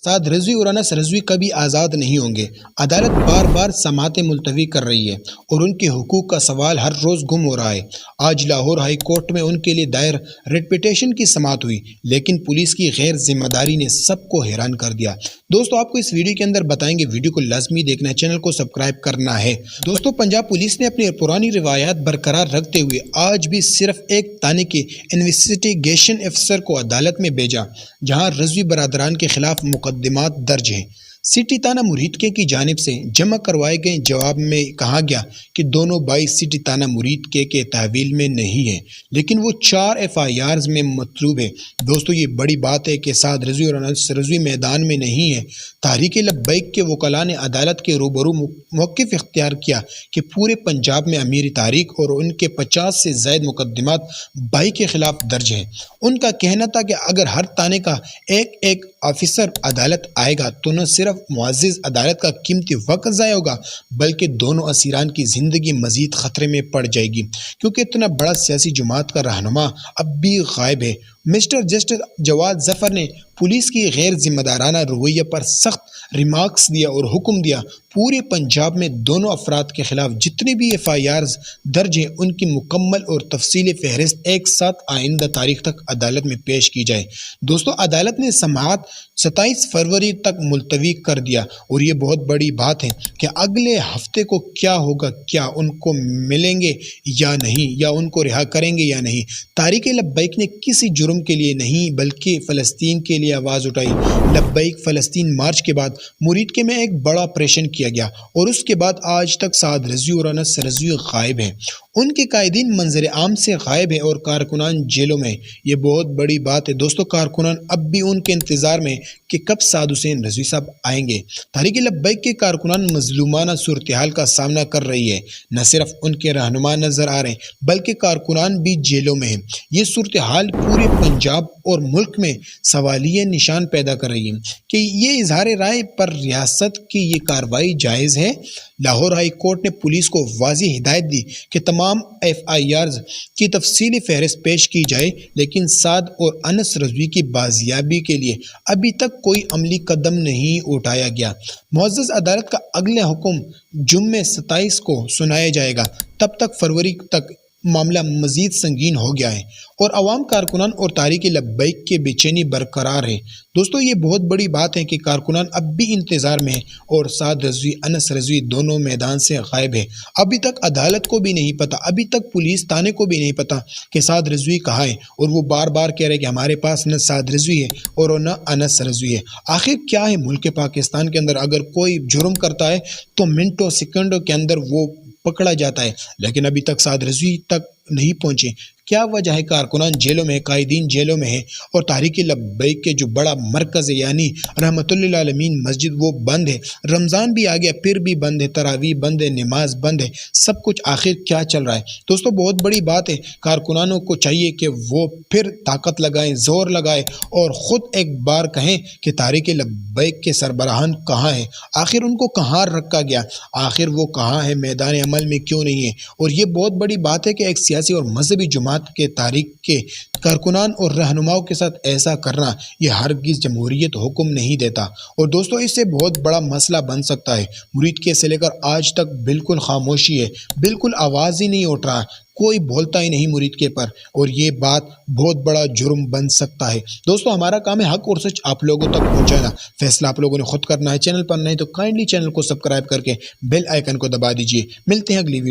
سعد رضوی اور انس رضوی کبھی آزاد نہیں ہوں گے۔ عدالت بار بار سماعتیں ملتوی کر رہی ہے اور ان کے حقوق کا سوال ہر روز گم ہو رہا ہے۔ آج لاہور ہائی کورٹ میں ان کے لیے دائر ریٹ پٹیشن کی سماعت ہوئی، لیکن پولیس کی غیر ذمہ داری نے سب کو حیران کر دیا۔ دوستو آپ کو اس ویڈیو کے اندر بتائیں گے، ویڈیو کو لازمی دیکھنا ہے، چینل کو سبسکرائب کرنا ہے۔ دوستو پنجاب پولیس نے اپنی پرانی روایات برقرار رکھتے ہوئے آج بھی صرف ایک تانے کے انویسٹیگیشن افسر کو عدالت میں بھیجا، جہاں رضوی برادران کے خلاف مقدمات درج ہیں۔ سٹی تھانہ مرید کی جانب سے جمع کروائے گئے جواب میں کہا گیا کہ دونوں بھائی سٹی تھانہ مرید کے تحویل میں نہیں ہیں، لیکن وہ 4 FIRs میں مطلوب ہے۔ دوستو یہ بڑی بات ہے کہ سعد رضوی اور انس رضوی میدان میں نہیں ہیں۔ تحریک لبیک کے وکلاء نے عدالت کے روبرو موقف اختیار کیا کہ پورے پنجاب میں امیر تحریک اور ان کے 50 سے زائد مقدمات بھائی کے خلاف درج ہیں۔ ان کا کہنا تھا کہ اگر ہر تانے کا ایک آفیسر عدالت آئے گا تو نہ صرف معزز عدالت کا قیمتی وقت ضائع ہوگا، بلکہ دونوں اسیران کی زندگی مزید خطرے میں پڑ جائے گی، کیونکہ اتنا بڑا سیاسی جماعت کا رہنما اب بھی غائب ہے۔ مسٹر جسٹس جواد ظفر نے پولیس کی غیر ذمہ دارانہ رویہ پر سخت ریمارکس دیا اور حکم دیا پورے پنجاب میں دونوں افراد کے خلاف جتنے بھی FIRs درج ہیں ان کی مکمل اور تفصیلی فہرست ایک ساتھ آئندہ تاریخ تک عدالت میں پیش کی جائے۔ دوستو عدالت نے سماعت 27 فروری تک ملتوی کر دیا اور یہ بہت بڑی بات ہے کہ اگلے ہفتے کو کیا ہوگا، کیا ان کو ملیں گے یا نہیں، یا ان کو رہا کریں گے یا نہیں۔ تحریک لبیک نے کسی جرم کے لیے نہیں بلکہ فلسطین کے لیے آواز اٹھائی۔ لبیک فلسطین مارچ کے بعد مرید کے میں ایک بڑا آپریشن کیا گیا اور اس کے بعد آج تک سعد رضوی اور انس رضوی غائب ہیں۔ ان کے قائدین منظر عام سے غائب ہیں اور کارکنان جیلوں میں۔ یہ بہت بڑی بات ہے دوستو، کارکنان اب بھی ان کے انتظار میں کہ کب سعد حسین رضوی صاحب آئیں گے۔ تحریک لبیک کے کارکنان مظلومانہ صورتحال کا سامنا کر رہی ہے۔ نہ صرف ان کے رہنما نظر آ رہے ہیں بلکہ کارکنان بھی جیلوں میں ہیں۔ یہ صورتحال پورے پنجاب اور ملک میں سوالیہ نشان پیدا کر رہی ہے کہ یہ اظہار رائے پر ریاست کی یہ کارروائی جائز ہے۔ لاہور ہائی کورٹ نے پولیس کو واضح ہدایت دی کہ تمام FIRs کی تفصیلی فہرست پیش کی جائے، لیکن سعد اور انس رضوی کی بازیابی کے لیے ابھی تک کوئی عملی قدم نہیں اٹھایا گیا۔ معزز عدالت کا اگلا حکم جمعہ 27 کو سنایا جائے گا، تب تک فروری تک معاملہ مزید سنگین ہو گیا ہے اور عوام، کارکنان اور تحریک لبیک کے بے چینی برقرار ہے۔ دوستو یہ بہت بڑی بات ہے کہ کارکنان اب بھی انتظار میں ہیں اور سعد رضوی انس رضوی دونوں میدان سے غائب ہیں۔ ابھی تک عدالت کو بھی نہیں پتا، ابھی تک پولیس تھانے کو بھی نہیں پتا کہ سعد رضوی کہاں ہے، اور وہ بار بار کہہ رہے کہ ہمارے پاس نہ سعد رضوی ہے اور نہ انس رضوی ہے۔ آخر کیا ہے ملک پاکستان کے اندر، اگر کوئی جرم کرتا ہے تو منٹوں سیکنڈوں کے اندر وہ پکڑا جاتا ہے، لیکن ابھی تک سعد رضوی تک نہیں پہنچے۔ کیا وجہ ہے؟ کارکنان جیلوں میں، قائدین جیلوں میں ہیں اور تحریک لبیک کے جو بڑا مرکز ہے یعنی رحمت للعالمین مسجد وہ بند ہے۔ رمضان بھی آ گیا پھر بھی بند ہے، تراویح بند ہے، نماز بند ہے، سب کچھ آخر کیا چل رہا ہے؟ دوستو بہت بڑی بات ہے، کارکنانوں کو چاہیے کہ وہ پھر طاقت لگائیں، زور لگائیں اور خود ایک بار کہیں کہ تحریک لبیک کے سربراہان کہاں ہیں، آخر ان کو کہاں رکھا گیا، آخر وہ کہاں ہے، میدان عمل میں کیوں نہیں ہے؟ اور یہ بہت بڑی بات ہے کہ ایک سیاسی اور مذہبی جماعت کے تاریخ کے کارکنان اور رہنماؤں کے ساتھ ایسا کرنا یہ ہرگز جمہوریت حکم نہیں دیتا۔ اور دوستو اس سے بہت بڑا مسئلہ بن سکتا ہے۔ مرید کیس سے لے کر آج تک بالکل خاموشی ہے، بالکل آواز ہی نہیں اٹھ رہا، کوئی بولتا ہی نہیں مرید کے پر، اور یہ بات بہت بڑا جرم بن سکتا ہے۔ دوستو ہمارا کام ہے حق اور سچ آپ لوگوں تک پہنچانا، فیصلہ آپ لوگوں نے خود کرنا ہے۔ چینل پر نہیں تو کائنڈلی چینل کو سبسکرائب کر کے بیل آئیکن کو دبا دیجئے۔ ملتے ہیں اگلی ویڈیو